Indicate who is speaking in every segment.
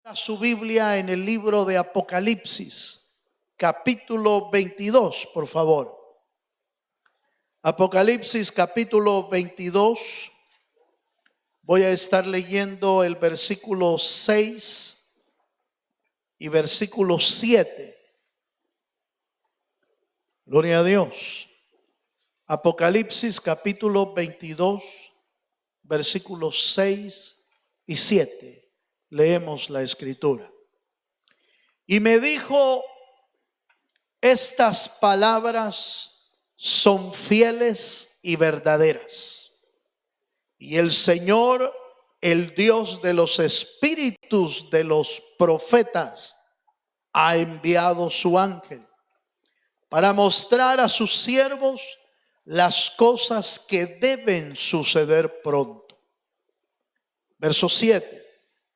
Speaker 1: A su Biblia en el libro de Apocalipsis, capítulo 22, por favor. Apocalipsis, capítulo 22. Voy a estar leyendo el versículo 6 y versículo 7. Gloria a Dios. Apocalipsis, capítulo 22, versículos 6 y 7. Leemos la escritura. Y me dijo: estas palabras son fieles y verdaderas. Y el Señor, el Dios de los espíritus de los profetas, ha enviado su ángel para mostrar a sus siervos las cosas que deben suceder pronto. Verso 7.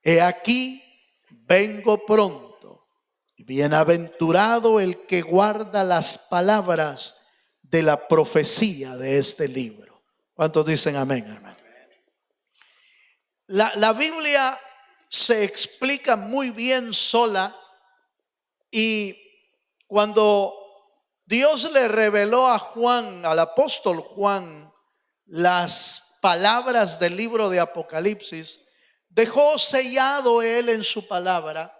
Speaker 1: He aquí, vengo pronto. Bienaventurado el que guarda las palabras de la profecía de este libro. ¿Cuántos dicen amén, hermano? La Biblia se explica muy bien sola, y cuando Dios le reveló a Juan, al apóstol Juan, las palabras del libro de Apocalipsis, dejó sellado él en su palabra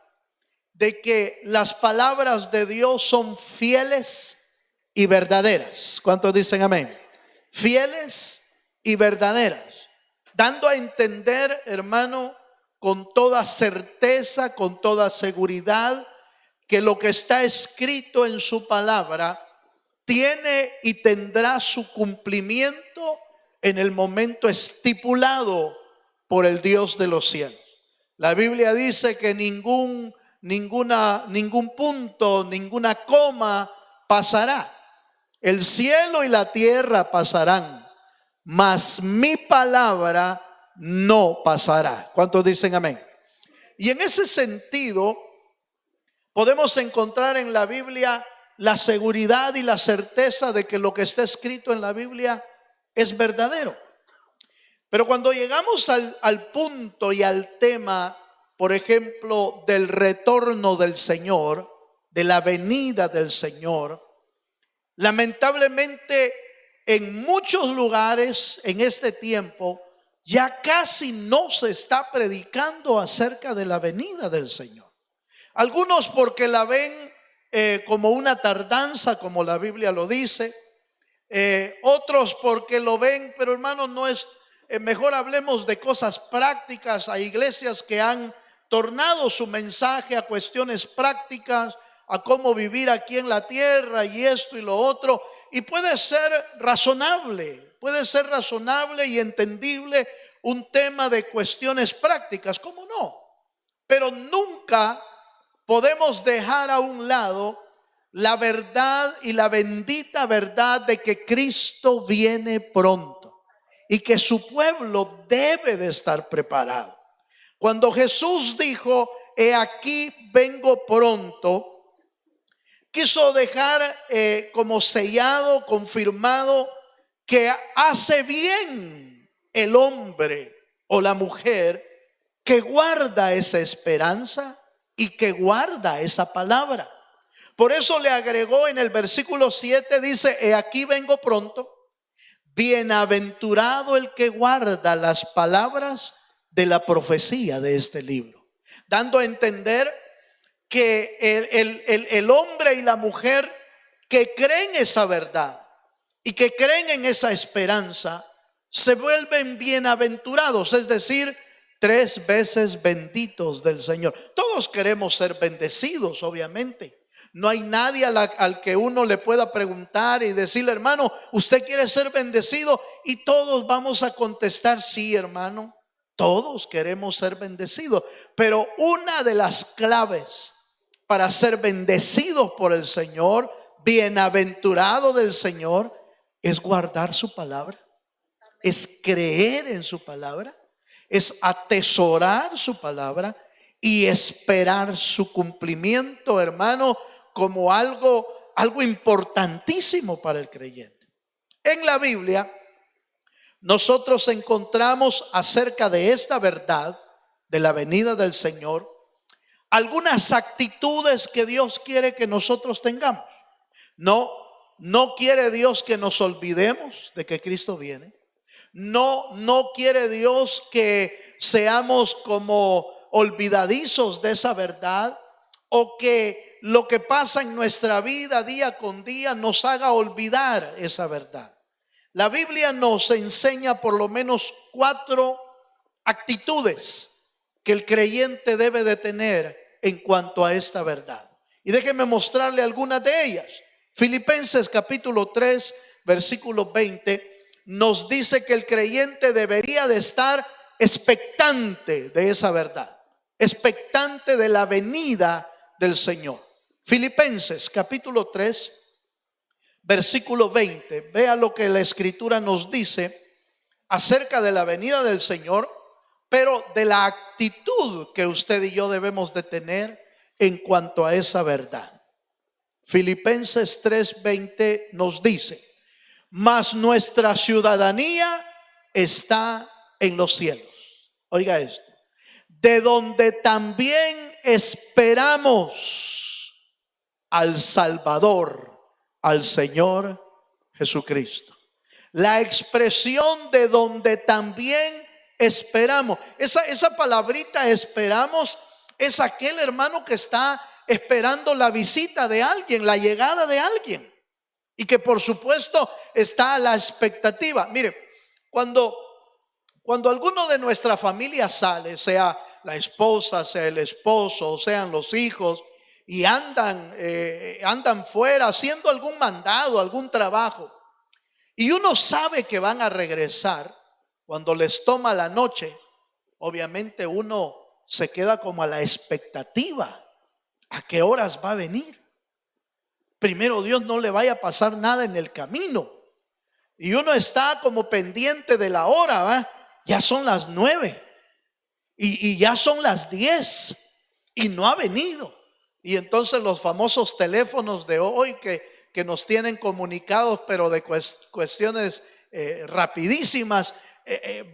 Speaker 1: de que las palabras de Dios son fieles y verdaderas. ¿Cuántos dicen amén? Fieles y verdaderas, dando a entender, hermano, con toda certeza, con toda seguridad, que lo que está escrito en su palabra tiene y tendrá su cumplimiento en el momento estipulado por el Dios de los cielos. La Biblia dice que ningún punto, ninguna coma pasará. El cielo y la tierra pasarán, mas mi palabra no pasará. ¿Cuántos dicen amén? Y en ese sentido podemos encontrar en la Biblia la seguridad y la certeza de que lo que está escrito en la Biblia es verdadero. Pero cuando llegamos al punto y al tema, por ejemplo, del retorno del Señor, de la venida del Señor, lamentablemente en muchos lugares en este tiempo ya casi no se está predicando acerca de la venida del Señor. Algunos porque la ven como una tardanza, como la Biblia lo dice. Otros porque lo ven, pero hermano, no es... mejor hablemos de cosas prácticas. Hay iglesias que han tornado su mensaje a cuestiones prácticas, a cómo vivir aquí en la tierra y esto y lo otro. Y puede ser razonable y entendible un tema de cuestiones prácticas, ¿cómo no? Pero nunca podemos dejar a un lado la verdad y la bendita verdad de que Cristo viene pronto y que su pueblo debe de estar preparado. Cuando Jesús dijo: he aquí vengo pronto, quiso dejar como sellado, confirmado, que hace bien el hombre o la mujer que guarda esa esperanza y que guarda esa palabra. Por eso le agregó en el versículo 7, dice: he aquí vengo pronto. Bienaventurado el que guarda las palabras de la profecía de este libro, dando a entender que el hombre y la mujer que creen esa verdad y que creen en esa esperanza se vuelven bienaventurados, es decir, 3 veces benditos del Señor. Todos queremos ser bendecidos, obviamente. No hay nadie al que uno le pueda preguntar y decirle: hermano, ¿usted quiere ser bendecido? Y todos vamos a contestar: sí, hermano, todos queremos ser bendecidos. Pero una de las claves para ser bendecidos por el Señor, bienaventurado del Señor, es guardar su palabra, es creer en su palabra, es atesorar su palabra y esperar su cumplimiento, hermano, como algo importantísimo para el creyente. En la Biblia nosotros encontramos acerca de esta verdad de la venida del Señor algunas actitudes que Dios quiere que nosotros tengamos. No quiere Dios que nos olvidemos de que Cristo viene. No quiere Dios que seamos como olvidadizos de esa verdad, o que lo que pasa en nuestra vida día con día nos haga olvidar esa verdad. La Biblia nos enseña por lo menos 4 actitudes que el creyente debe de tener en cuanto a esta verdad. Y déjeme mostrarle algunas de ellas. Filipenses capítulo 3, versículo 20 nos dice que el creyente debería de estar expectante de esa verdad, expectante de la venida del Señor. Filipenses capítulo 3, versículo 20. Vea lo que la Escritura nos dice acerca de la venida del Señor, pero de la actitud que usted y yo debemos de tener en cuanto a esa verdad. Filipenses 3:20 nos dice: mas nuestra ciudadanía está en los cielos. Oiga esto: de donde también esperamos al Salvador, al Señor Jesucristo. La expresión de donde también esperamos, esa palabrita esperamos, es aquel hermano que está esperando la visita de alguien, la llegada de alguien, y que por supuesto está a la expectativa. Mire, cuando alguno de nuestra familia sale, sea la esposa, sea el esposo, o sean los hijos, y andan fuera haciendo algún mandado, algún trabajo, y uno sabe que van a regresar, cuando les toma la noche, obviamente uno se queda como a la expectativa. ¿A qué horas va a venir? Primero Dios, no le vaya a pasar nada en el camino. Y uno está como pendiente de la hora, ¿va? Ya son las 9 y ya son las 10 y no ha venido. Y entonces los famosos teléfonos de hoy que nos tienen comunicados, pero de cuestiones rapidísimas,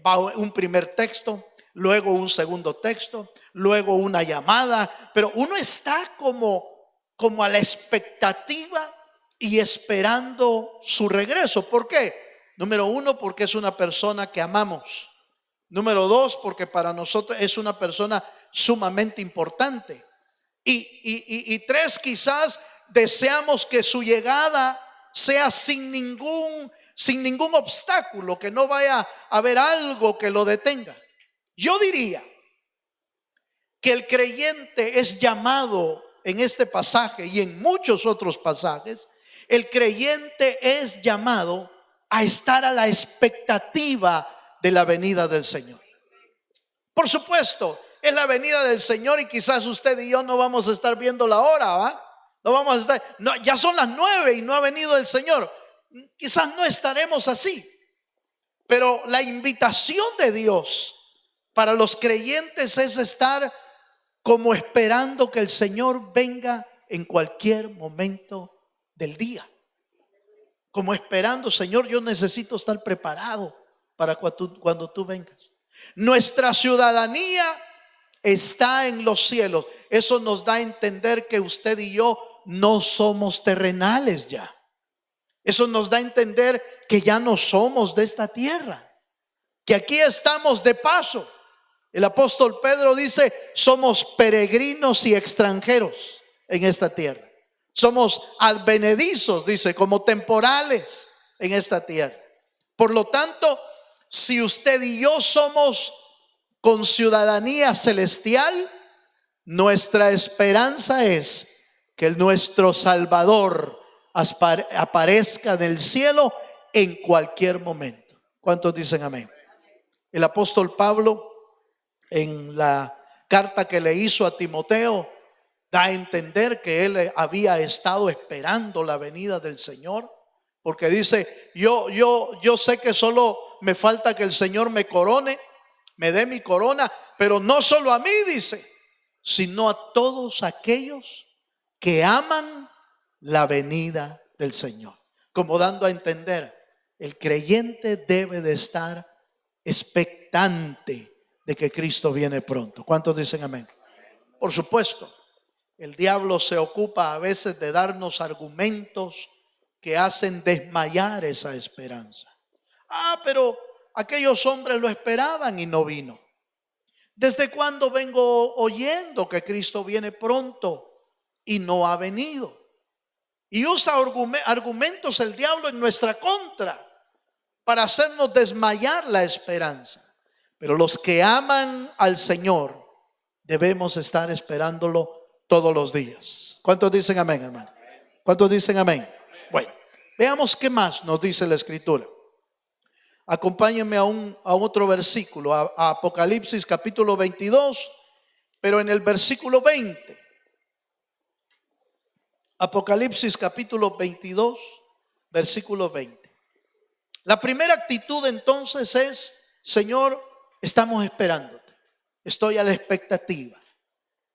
Speaker 1: va un primer texto, luego un segundo texto, luego una llamada, pero uno está como a la expectativa y esperando su regreso. ¿Por qué? Número 1, porque es una persona que amamos. Número 2, porque para nosotros es una persona sumamente importante. Y 3, quizás deseamos que su llegada sea sin ningún obstáculo, que no vaya a haber algo que lo detenga. Yo diría que el creyente es llamado en este pasaje y en muchos otros pasajes, el creyente es llamado a estar a la expectativa de la venida del Señor. Por supuesto, es la venida del Señor y quizás usted y yo no vamos a estar viendo la hora, ¿va? No vamos a estar, no, ya son las 9 y no ha venido el Señor. Quizás no estaremos así, pero la invitación de Dios para los creyentes es estar como esperando que el Señor venga en cualquier momento del día. Como esperando: Señor, yo necesito estar preparado para cuando tú vengas. Nuestra ciudadanía está en los cielos. Eso nos da a entender que usted y yo no somos terrenales ya. Eso nos da a entender que ya no somos de esta tierra, que aquí estamos de paso. El apóstol Pedro dice: somos peregrinos y extranjeros en esta tierra. Somos advenedizos, dice, como temporales en esta tierra. Por lo tanto, si usted y yo somos con ciudadanía celestial, nuestra esperanza es que nuestro Salvador aparezca en el cielo en cualquier momento. ¿Cuántos dicen amén? El apóstol Pablo, en la carta que le hizo a Timoteo, da a entender que él había estado esperando la venida del Señor, porque dice: yo sé que solo me falta que el Señor me corone, me dé mi corona, pero no solo a mí, dice, sino a todos aquellos que aman la venida del Señor. Como dando a entender, el creyente debe de estar expectante de que Cristo viene pronto. ¿Cuántos dicen amén? Por supuesto, el diablo se ocupa a veces de darnos argumentos que hacen desmayar esa esperanza. Pero aquellos hombres lo esperaban y no vino. ¿Desde cuándo vengo oyendo que Cristo viene pronto y no ha venido? Y usa argumentos el diablo en nuestra contra para hacernos desmayar la esperanza. Pero los que aman al Señor debemos estar esperándolo todos los días. ¿Cuántos dicen amén, hermano? ¿Cuántos dicen amén? Bueno, veamos qué más nos dice la Escritura. Acompáñenme a otro versículo, a Apocalipsis capítulo 22, pero en el versículo 20. Apocalipsis capítulo 22, versículo 20. La primera actitud entonces es: Señor, estamos esperándote, estoy a la expectativa.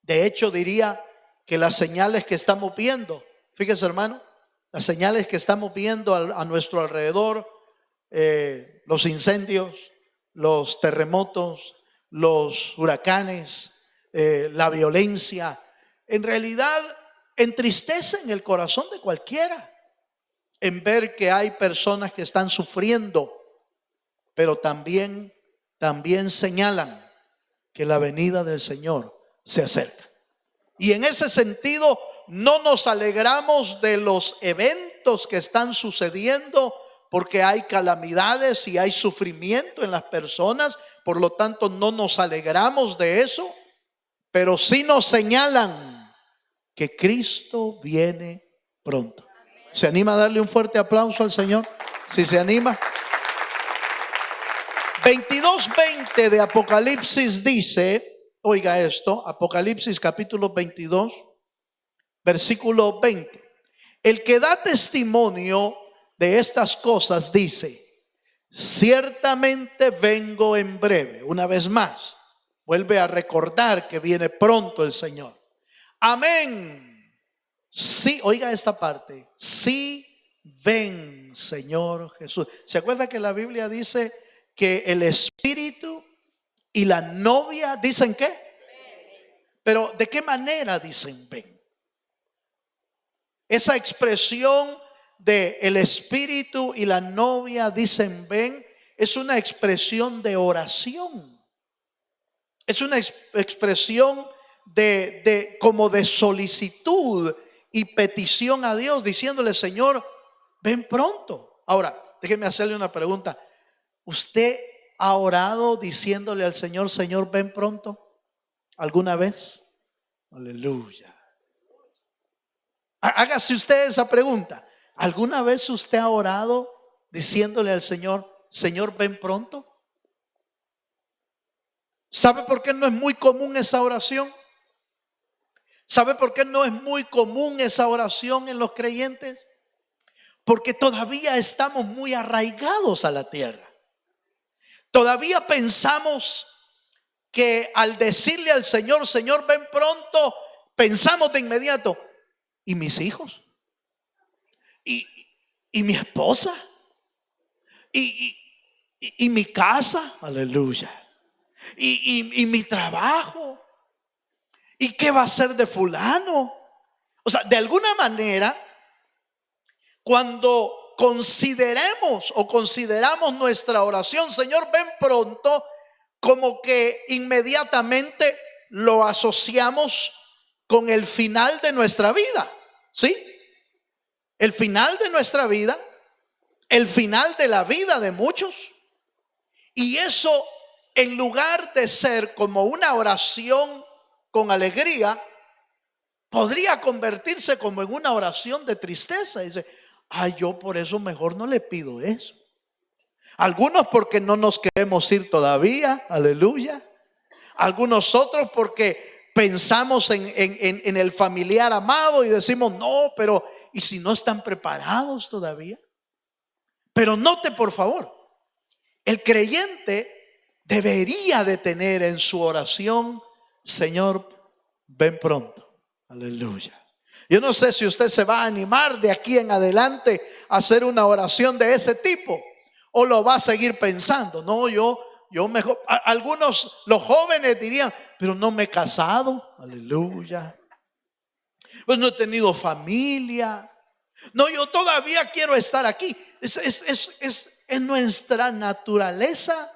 Speaker 1: De hecho, diría que las señales que estamos viendo, fíjese hermano, las señales que estamos viendo a nuestro alrededor, los incendios, los terremotos, los huracanes, la violencia, en realidad entristecen el corazón de cualquiera en ver que hay personas que están sufriendo, pero también señalan que la venida del Señor se acerca. Y en ese sentido no nos alegramos de los eventos que están sucediendo, porque hay calamidades y hay sufrimiento en las personas, por lo tanto no nos alegramos de eso, pero sí nos señalan que Cristo viene pronto. ¿Se anima a darle un fuerte aplauso al Señor? Si se anima. 22:20 de Apocalipsis dice, oiga esto, Apocalipsis capítulo 22, versículo 20. El que da testimonio de estas cosas dice: ciertamente vengo en breve. Una vez más, vuelve a recordar que viene pronto el Señor. Amén. Sí, oiga esta parte. Sí, ven, Señor Jesús. ¿Se acuerda que la Biblia dice que el Espíritu y la novia dicen qué? Pero ¿de qué manera dicen ven? Esa expresión de el Espíritu y la novia dicen ven es una expresión de oración. Es una expresión como de solicitud y petición a Dios, diciéndole: Señor, ven pronto. Ahora, déjeme hacerle una pregunta. ¿Usted ha orado diciéndole al Señor: Señor, ven pronto? ¿Alguna vez? Aleluya. Hágase usted esa pregunta. ¿Alguna vez usted ha orado diciéndole al Señor: Señor, ven pronto? ¿Sabe por qué no es muy común esa oración? ¿Sabe por qué no es muy común esa oración en los creyentes? Porque todavía estamos muy arraigados a la tierra. Todavía pensamos que al decirle al Señor: Señor, ven pronto, pensamos de inmediato: ¿y mis hijos? ¿Y mi esposa? ¿Y mi casa? Aleluya. ¿Y mi trabajo? ¿Y qué va a ser de fulano? O sea, de alguna manera, cuando consideramos nuestra oración: Señor, ven pronto, como que inmediatamente lo asociamos con el final de nuestra vida. ¿Sí? El final de nuestra vida, el final de la vida de muchos. Y eso, en lugar de ser como una oración con alegría, podría convertirse como en una oración de tristeza. Dice: yo por eso mejor no le pido eso. Algunos porque no nos queremos ir todavía, aleluya. Algunos otros porque pensamos en el familiar amado y decimos: no, pero ¿y si no están preparados todavía? Pero note, por favor, el creyente debería de tener en su oración: Señor, ven pronto. Aleluya. Yo no sé si usted se va a animar de aquí en adelante a hacer una oración de ese tipo, o lo va a seguir pensando: no, yo yo mejor, algunos, los jóvenes dirían, pero no me he casado, aleluya. Pues no he tenido familia. No, yo todavía quiero estar aquí. Es en nuestra naturaleza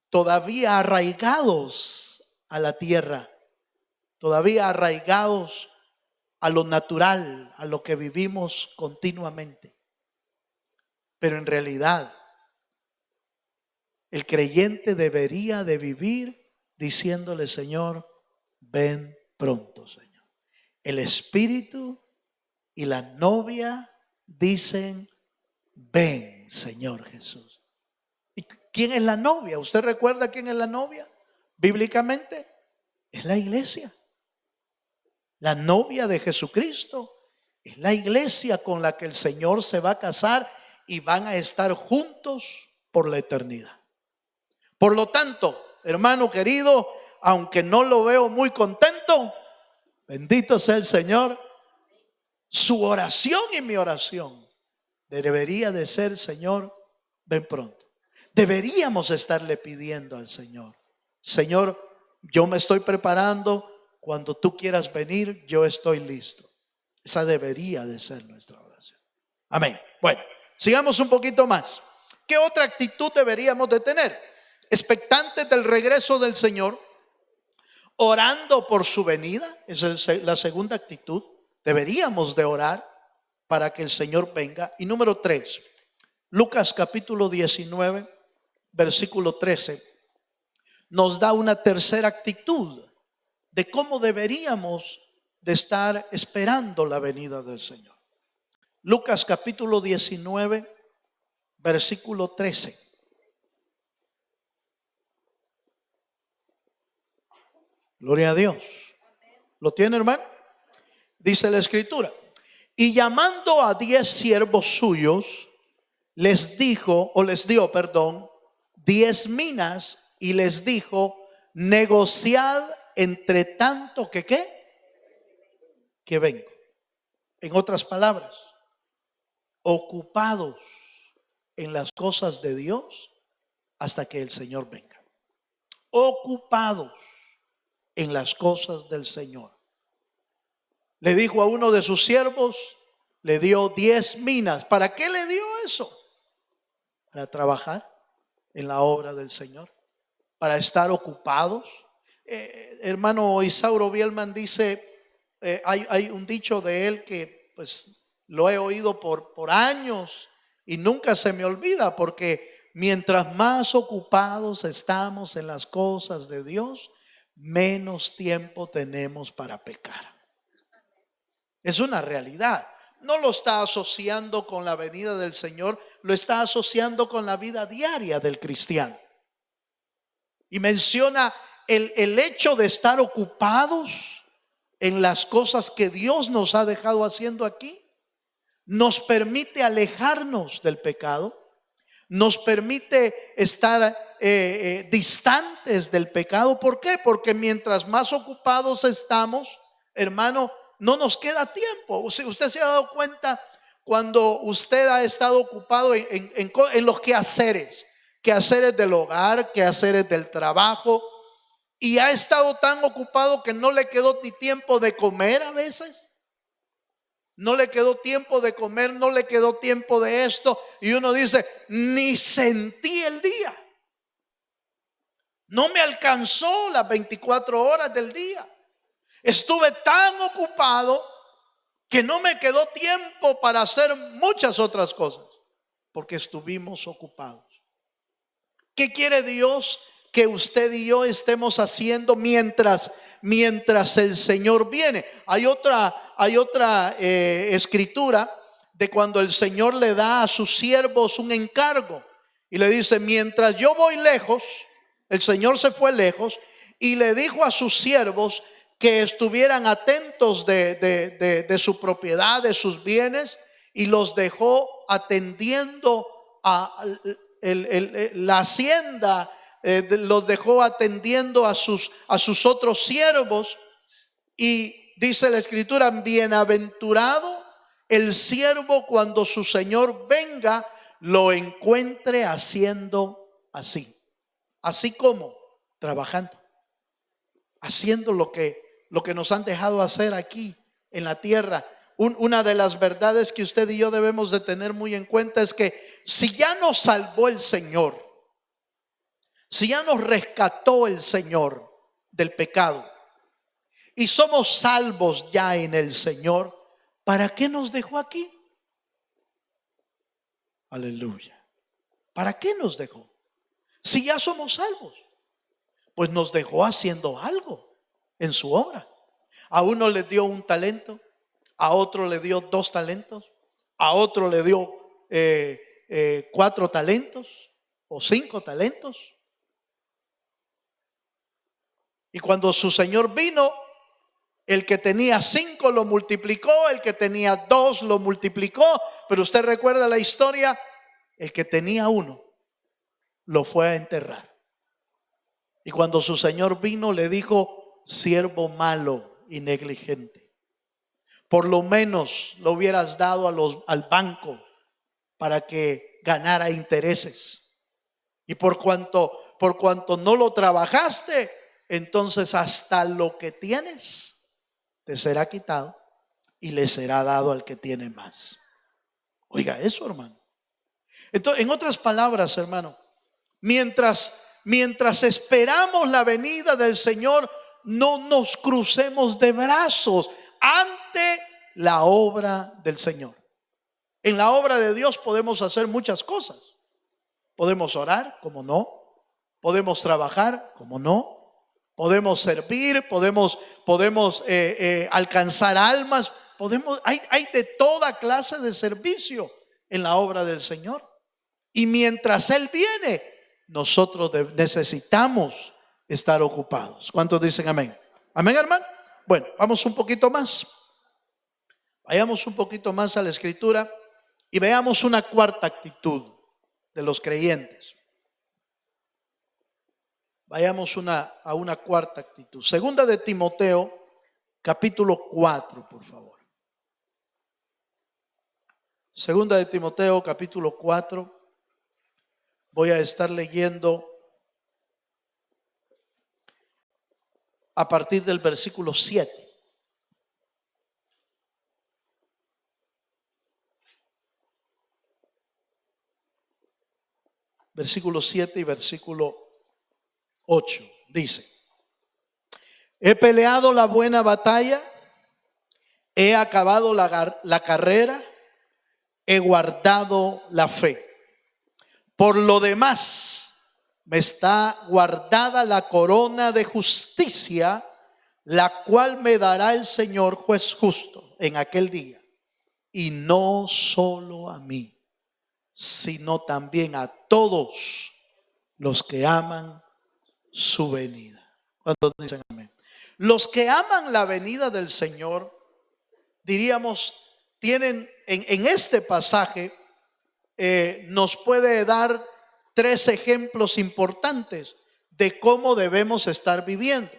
Speaker 1: todavía arraigados a la tierra, todavía arraigados a lo natural, a lo que vivimos continuamente. Pero en realidad, el creyente debería de vivir diciéndole: Señor, ven pronto, Señor. El Espíritu y la novia dicen: ven, Señor Jesús. ¿Y quién es la novia? ¿Usted recuerda quién es la novia? Bíblicamente es la iglesia. La novia de Jesucristo es la iglesia con la que el Señor se va a casar y van a estar juntos por la eternidad. Por lo tanto, hermano querido, aunque no lo veo muy contento, bendito sea el Señor, su oración y mi oración debería de ser: Señor, ven pronto. Deberíamos estarle pidiendo al Señor: Señor, yo me estoy preparando, cuando tú quieras venir, yo estoy listo. Esa debería de ser nuestra oración. Amén. Bueno, sigamos un poquito más. ¿Qué otra actitud deberíamos de tener? Expectantes del regreso del Señor, orando por su venida. Esa es la segunda actitud. Deberíamos de orar para que el Señor venga. Y número 3, Lucas capítulo 19, versículo 13, nos da una tercera actitud de cómo deberíamos de estar esperando la venida del Señor. Lucas capítulo 19, versículo 13. Gloria a Dios. ¿Lo tiene, hermano? Dice la Escritura: y llamando a 10 siervos suyos, les dio 10 minas, y les dijo: negociad entre tanto que que vengo. En otras palabras, ocupados en las cosas de Dios hasta que el Señor venga. Ocupados en las cosas del Señor. Le dijo a uno de sus siervos, le dio 10 minas. ¿Para qué le dio eso? Para trabajar en la obra del Señor, para estar ocupados. Hermano Isauro Bielman dice, hay un dicho de él que pues lo he oído por años y nunca se me olvida, porque mientras más ocupados estamos en las cosas de Dios, menos tiempo tenemos para pecar. Es una realidad. No lo está asociando con la venida del Señor, lo está asociando con la vida diaria del cristiano. Y menciona el hecho de estar ocupados en las cosas que Dios nos ha dejado haciendo aquí. Nos permite alejarnos del pecado, nos permite estar distantes del pecado. ¿Por qué? Porque mientras más ocupados estamos, hermano, no nos queda tiempo. Usted se ha dado cuenta cuando usted ha estado ocupado en los quehaceres del hogar, quehaceres del trabajo, y ha estado tan ocupado que no le quedó ni tiempo de comer a veces. No le quedó tiempo de comer, no le quedó tiempo de esto. Y uno dice, ni sentí el día. No me alcanzó las 24 horas del día. Estuve tan ocupado que no me quedó tiempo para hacer muchas otras cosas, porque estuvimos ocupados. ¿Qué quiere Dios que usted y yo estemos haciendo mientras el Señor viene? Hay otra escritura de cuando el Señor le da a sus siervos un encargo y le dice: mientras yo voy lejos, el Señor se fue lejos y le dijo a sus siervos que estuvieran atentos de su propiedad, de sus bienes, y los dejó atendiendo a la hacienda, los dejó atendiendo a sus otros siervos. Y dice la Escritura: bienaventurado el siervo cuando su Señor venga, lo encuentre haciendo así. así como trabajando, haciendo lo que nos han dejado hacer aquí en la tierra. Una de las verdades que usted y yo debemos de tener muy en cuenta es que si ya nos salvó el Señor, si ya nos rescató el Señor del pecado y somos salvos ya en el Señor, ¿para qué nos dejó aquí? Aleluya. ¿Para qué nos dejó? Si ya somos salvos, pues nos dejó haciendo algo en su obra. A uno le dio un talento, a otro le dio 2 talentos, a otro le dio 4 talentos o 5 talentos. Y cuando su Señor vino, el que tenía 5 lo multiplicó, el que tenía 2 lo multiplicó. Pero usted recuerda la historia, el que tenía 1 lo fue a enterrar. Y cuando su Señor vino, le dijo: siervo malo y negligente, por lo menos lo hubieras dado al banco para que ganara intereses. Y por cuanto no lo trabajaste, entonces hasta lo que tienes te será quitado y le será dado al que tiene más. Oiga eso, hermano. Entonces, en otras palabras, hermano, mientras esperamos la venida del Señor, no nos crucemos de brazos ante la obra del Señor. En la obra de Dios podemos hacer muchas cosas. Podemos orar, como no. Podemos trabajar, como no. Podemos servir, podemos alcanzar almas. Hay de toda clase de servicio en la obra del Señor. Y mientras Él viene, nosotros necesitamos estar ocupados. ¿Cuántos dicen amén? Amén, hermano. Bueno, vamos un poquito más. Vayamos un poquito más a la Escritura y veamos una cuarta actitud de los creyentes. Vayamos a una cuarta actitud. Segunda de Timoteo, capítulo 4, por favor. Segunda de Timoteo, capítulo 4. Voy a estar leyendo a partir del versículo 7. Versículo 7 y versículo 8. Dice: he peleado la buena batalla, he acabado la carrera, he guardado la fe. Por lo demás, me está guardada la corona de justicia, la cual me dará el Señor juez justo en aquel día. Y no solo a mí, sino también a todos los que aman su venida. ¿Cuántos dicen amén? Los que aman la venida del Señor, diríamos, tienen en este pasaje, nos puede dar 3 ejemplos importantes de cómo debemos estar viviendo.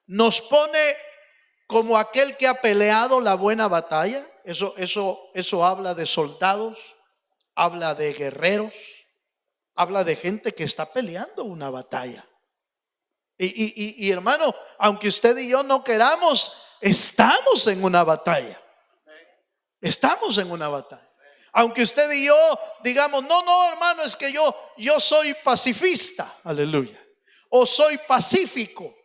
Speaker 1: Nos pone como aquel que ha peleado la buena batalla. Eso habla de soldados, habla de guerreros, habla de gente que está peleando una batalla. Y hermano, aunque usted y yo no queramos, estamos en una batalla. Estamos en una batalla. Aunque usted y yo digamos: no, hermano, es que yo soy pacifista, aleluya, o soy pacífico,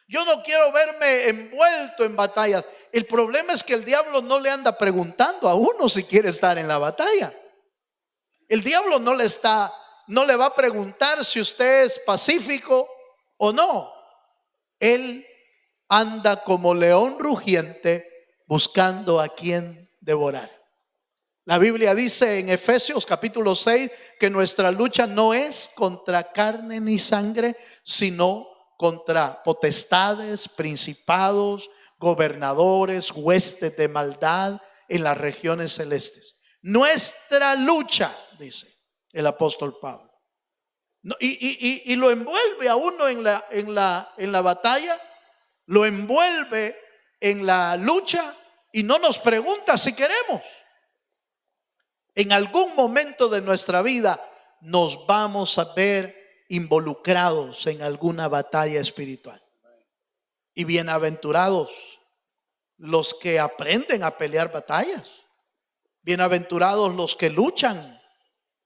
Speaker 1: yo no quiero verme envuelto en batallas. El problema es que el diablo no le anda preguntando a uno si quiere estar en la batalla. El diablo no le va a preguntar si usted es pacífico o no. Él anda como león rugiente buscando a quien devorar. La Biblia dice en Efesios capítulo 6 que nuestra lucha no es contra carne ni sangre, sino contra potestades, principados, gobernadores, huestes de maldad en las regiones celestes. Nuestra lucha, dice el apóstol Pablo. Y lo envuelve a uno en la batalla, lo envuelve en la lucha y no nos pregunta si queremos. En algún momento de nuestra vida nos vamos a ver involucrados en alguna batalla espiritual. Y bienaventurados los que aprenden a pelear batallas. Bienaventurados los que luchan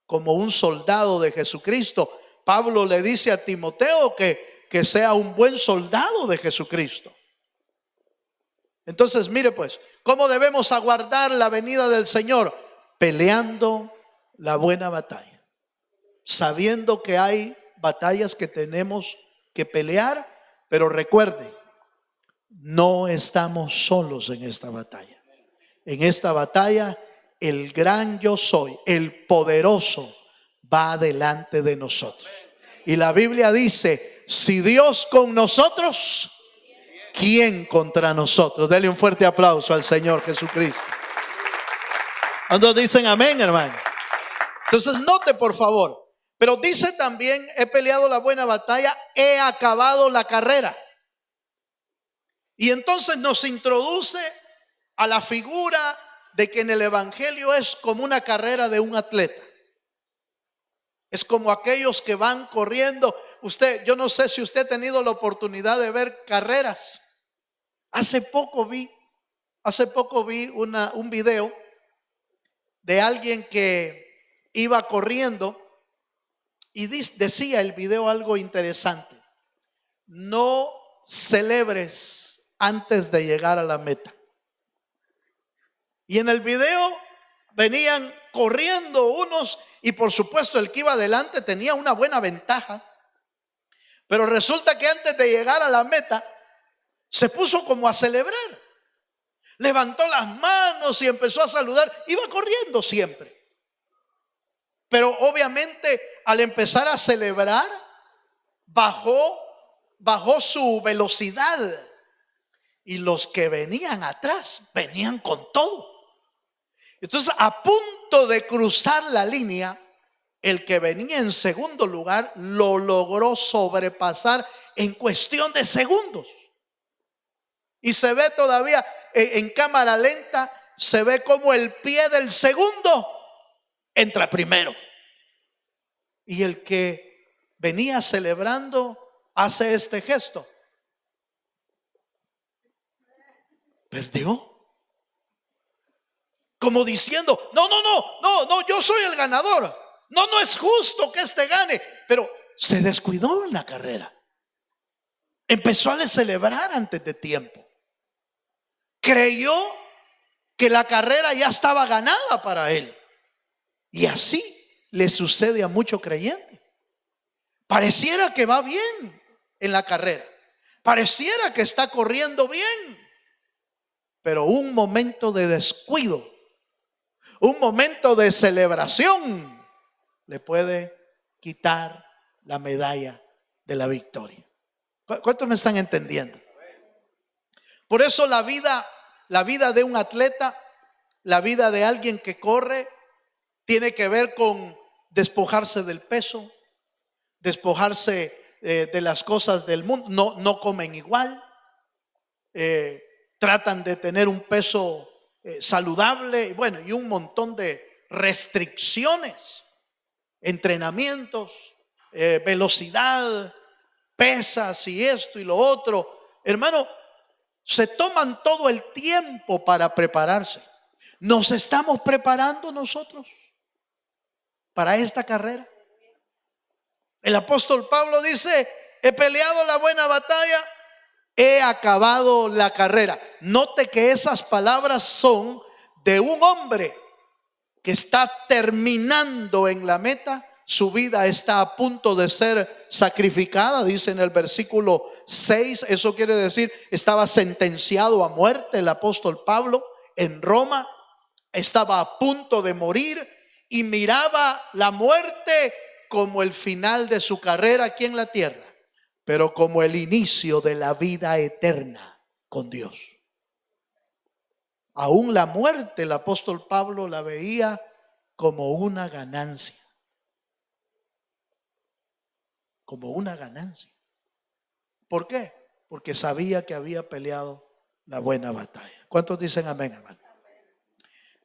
Speaker 1: como un soldado de Jesucristo. Pablo le dice a Timoteo que sea un buen soldado de Jesucristo. Entonces, mire pues, ¿cómo debemos aguardar la venida del Señor? Peleando la buena batalla, sabiendo que hay batallas que tenemos que pelear, pero recuerde, no estamos solos en esta batalla. En esta batalla, el gran yo soy, el poderoso, va delante de nosotros. Y la Biblia dice, si Dios con nosotros, ¿quién contra nosotros? Dele un fuerte aplauso al Señor Jesucristo. ¿Cuántos dicen amén, hermano? Entonces note por favor, pero dice también, he peleado la buena batalla, he acabado la carrera. Y entonces nos introduce a la figura de que en el evangelio es como una carrera de un atleta. Es como aquellos que van corriendo. Yo no sé si usted ha tenido la oportunidad de ver carreras. Hace poco vi un video de alguien que iba corriendo y decía el video algo interesante. No celebres antes de llegar a la meta. Y en el video venían corriendo unos y por supuesto el que iba adelante tenía una buena ventaja. Pero resulta que antes de llegar a la meta se puso como a celebrar. Levantó las manos y empezó a saludar. Iba corriendo siempre. Pero obviamente al empezar a celebrar bajó su velocidad. Y los que venían atrás venían con todo. Entonces, a punto de cruzar la línea, el que venía en segundo lugar lo logró sobrepasar en cuestión de segundos. Y se ve todavía en cámara lenta, se ve como el pie del segundo entra primero. Y el que venía celebrando hace este gesto. Perdió. Como diciendo, no, yo soy el ganador. No es justo que este gane. Pero se descuidó en la carrera. Empezó a celebrar antes de tiempo. Creyó que la carrera ya estaba ganada para él. Y así le sucede a muchos creyentes. Pareciera que va bien en la carrera. Pareciera que está corriendo bien. Pero un momento de descuido, un momento de celebración le puede quitar la medalla de la victoria. ¿Cuántos me están entendiendo? Por eso la vida de un atleta, la vida de alguien que corre, tiene que ver con despojarse del peso, despojarse de las cosas del mundo. No comen igual, tratan de tener un peso saludable, y un montón de restricciones, entrenamientos, velocidad, pesas y esto y lo otro. Hermano, se toman todo el tiempo para prepararse. ¿Nos estamos preparando nosotros para esta carrera? El apóstol Pablo dice, he peleado la buena batalla, he acabado la carrera. Note que esas palabras son de un hombre que está terminando en la meta. Su vida está a punto de ser sacrificada, dice en el versículo 6. Eso quiere decir, estaba sentenciado a muerte el apóstol Pablo en Roma. Estaba a punto de morir y miraba la muerte como el final de su carrera aquí en la tierra, pero como el inicio de la vida eterna con Dios. Aún la muerte el apóstol Pablo la veía como una ganancia. Como una ganancia. ¿Por qué? Porque sabía que había peleado la buena batalla. ¿Cuántos dicen amén, hermano?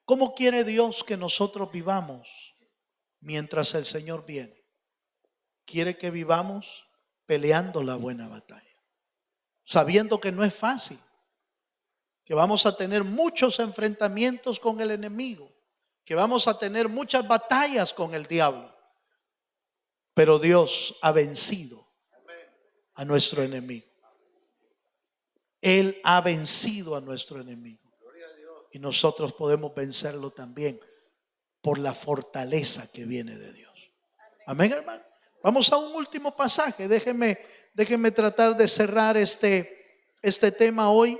Speaker 1: ¿Cómo quiere Dios que nosotros vivamos mientras el Señor viene? quiere que vivamos peleando la buena batalla, sabiendo que no es fácil, que vamos a tener muchos enfrentamientos con el enemigo, que vamos a tener muchas batallas con el diablo, pero Dios ha vencido a nuestro enemigo. Él ha vencido a nuestro enemigo y nosotros podemos vencerlo también por la fortaleza que viene de Dios. Amén, hermano. Vamos a un último pasaje. Déjeme tratar de cerrar este tema hoy,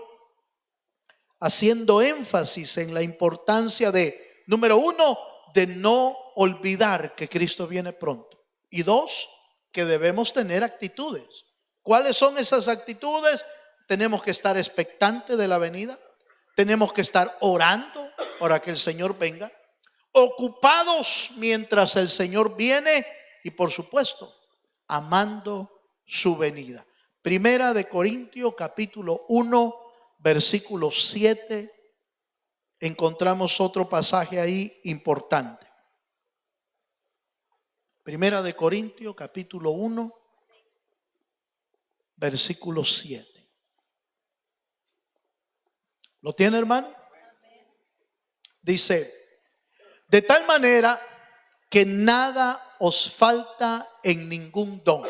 Speaker 1: haciendo énfasis en la importancia de, número uno, de no olvidar que Cristo viene pronto. Y dos, que debemos tener actitudes. ¿Cuáles son esas actitudes? Tenemos que estar expectantes de la venida. Tenemos que estar orando para que el Señor venga, ocupados mientras el Señor viene y, por supuesto, amando su venida. Primera de Corintios capítulo 1, versículo 7. Encontramos otro pasaje ahí importante. Primera de Corintios capítulo 1, versículo 7. ¿Lo tiene, hermano? Dice: de tal manera que nada os falta en ningún don,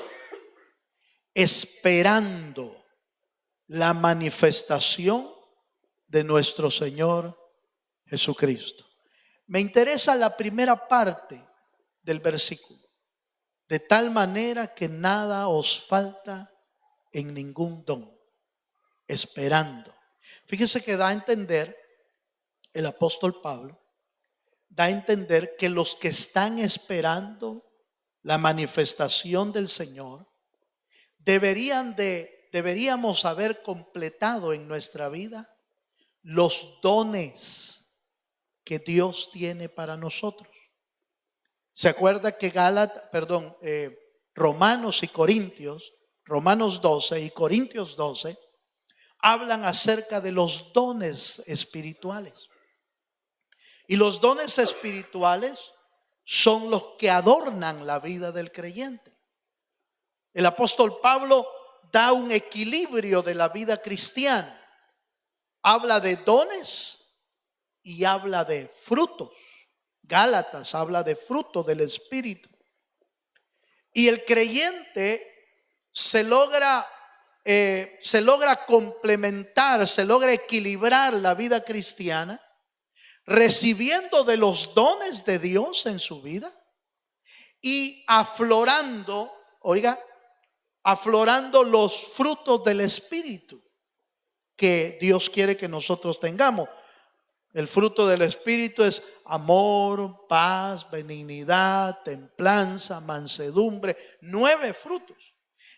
Speaker 1: esperando la manifestación de nuestro Señor Jesucristo. Me interesa la primera parte del versículo. De tal manera que nada os falta en ningún don, esperando. Fíjese que da a entender el apóstol Pablo, da a entender que los que están esperando la manifestación del Señor deberíamos haber completado en nuestra vida los dones que Dios tiene para nosotros. ¿Se acuerda que Romanos y Corintios, Romanos 12 y Corintios 12 hablan acerca de los dones espirituales? Y los dones espirituales son los que adornan la vida del creyente. El apóstol Pablo da un equilibrio de la vida cristiana. Habla de dones y habla de frutos. Gálatas habla de fruto del Espíritu. Y el creyente se logra complementar, se logra equilibrar la vida cristiana, recibiendo de los dones de Dios en su vida y aflorando los frutos del Espíritu que Dios quiere que nosotros tengamos. El fruto del Espíritu es amor, paz, benignidad, templanza, mansedumbre. 9 frutos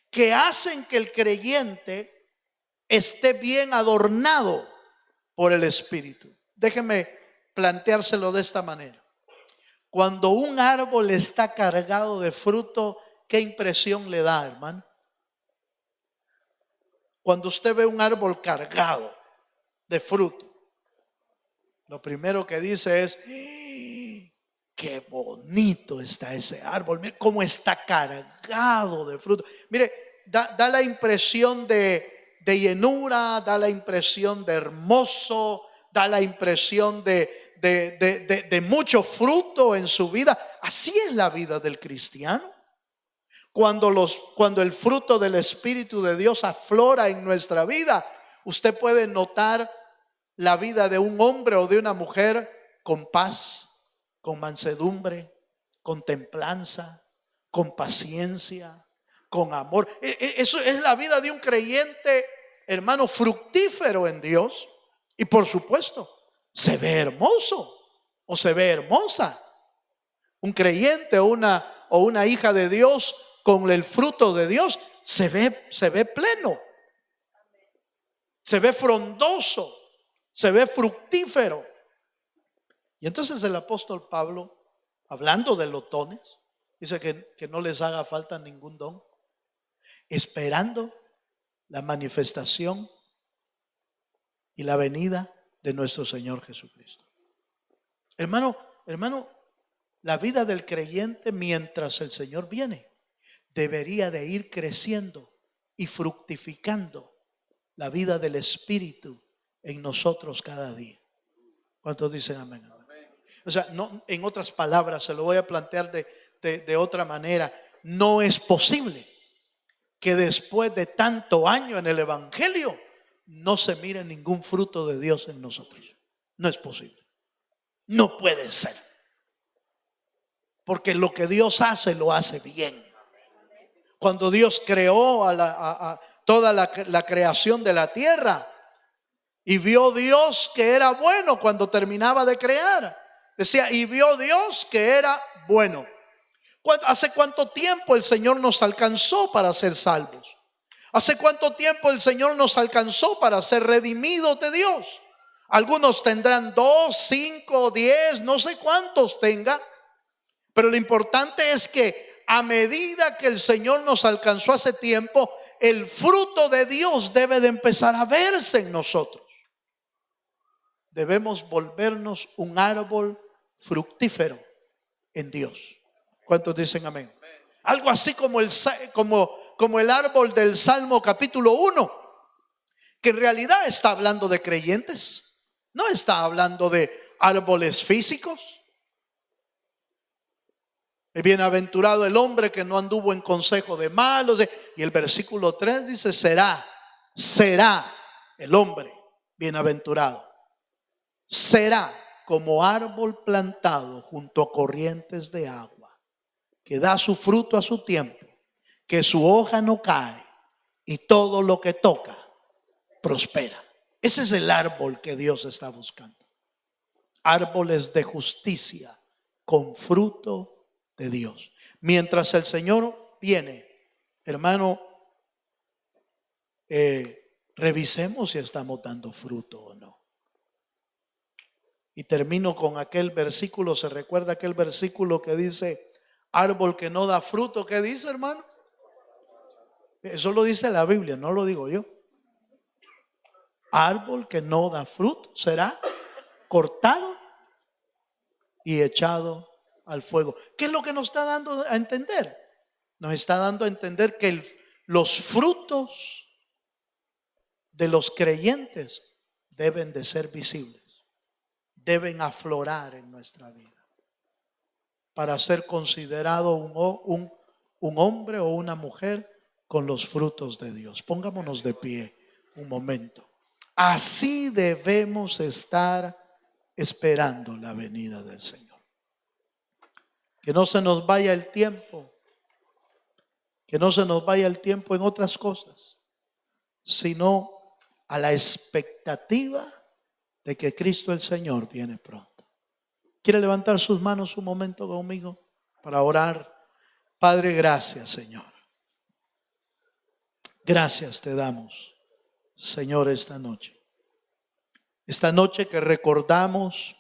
Speaker 1: que hacen que el creyente esté bien adornado por el Espíritu. Déjeme planteárselo de esta manera. Cuando un árbol está cargado de fruto, ¿qué impresión le da, hermano? Cuando usted ve un árbol cargado de fruto, lo primero que dice es: qué bonito está ese árbol, mire cómo está cargado de fruto. Mire, da la impresión de llenura, da la impresión de hermoso, da la impresión de mucho fruto en su vida. Así es la vida del cristiano. Cuando el fruto del Espíritu de Dios aflora en nuestra vida, usted puede notar la vida de un hombre o de una mujer con paz, con mansedumbre, con templanza, con paciencia, con amor. Eso es la vida de un creyente, hermano, fructífero en Dios. Y por supuesto, se ve hermoso o se ve hermosa. Un creyente o una hija de Dios con el fruto de Dios se ve pleno, se ve frondoso, se ve fructífero. Y entonces el apóstol Pablo, hablando de los dones, dice que no les haga falta ningún don, esperando la manifestación y la venida de nuestro Señor Jesucristo. Hermano, la vida del creyente mientras el Señor viene debería de ir creciendo y fructificando la vida del Espíritu en nosotros cada día. ¿Cuántos dicen amén? O sea, no, en otras palabras, se lo voy a plantear de otra manera. No es posible que después de tanto año en el Evangelio no se mire ningún fruto de Dios en nosotros. No es posible. No puede ser. Porque lo que Dios hace, lo hace bien. Cuando Dios creó a toda la creación de la tierra, y vio Dios que era bueno cuando terminaba de crear. Decía, y vio Dios que era bueno. ¿Hace cuánto tiempo el Señor nos alcanzó para ser salvos? ¿Hace cuánto tiempo el Señor nos alcanzó para ser redimidos de Dios? Algunos tendrán 2, 5, 10, no sé cuántos tenga. Pero lo importante es que a medida que el Señor nos alcanzó hace tiempo, el fruto de Dios debe de empezar a verse en nosotros. Debemos volvernos un árbol fructífero en Dios. ¿Cuántos dicen amén? Algo así como el árbol del Salmo capítulo 1, que en realidad está hablando de creyentes, no está hablando de árboles físicos. Bienaventurado el hombre que no anduvo en consejo de malos. Y el versículo 3 dice, será el hombre bienaventurado. Será como árbol plantado junto a corrientes de agua, que da su fruto a su tiempo, que su hoja no cae y todo lo que toca prospera. Ese es el árbol que Dios está buscando. Árboles de justicia con fruto de Dios. Mientras el Señor viene, hermano, revisemos si estamos dando fruto o no. Y termino con aquel versículo. ¿Se recuerda aquel versículo que dice, árbol que no da fruto? ¿Qué dice, hermano? Eso lo dice la Biblia, no lo digo yo. Árbol que no da fruto será cortado y echado al fuego. ¿Qué es lo que nos está dando a entender? Nos está dando a entender que los frutos de los creyentes deben de ser visibles, deben aflorar en nuestra vida para ser considerado un hombre o una mujer con los frutos de Dios. Pongámonos de pie un momento. Así debemos estar esperando la venida del Señor. Que no se nos vaya el tiempo, que no se nos vaya el tiempo en otras cosas, sino a la expectativa de que Cristo el Señor viene pronto. ¿Quiere levantar sus manos un momento conmigo para orar? Padre, gracias, Señor. Gracias te damos, Señor, esta noche. Esta noche que recordamos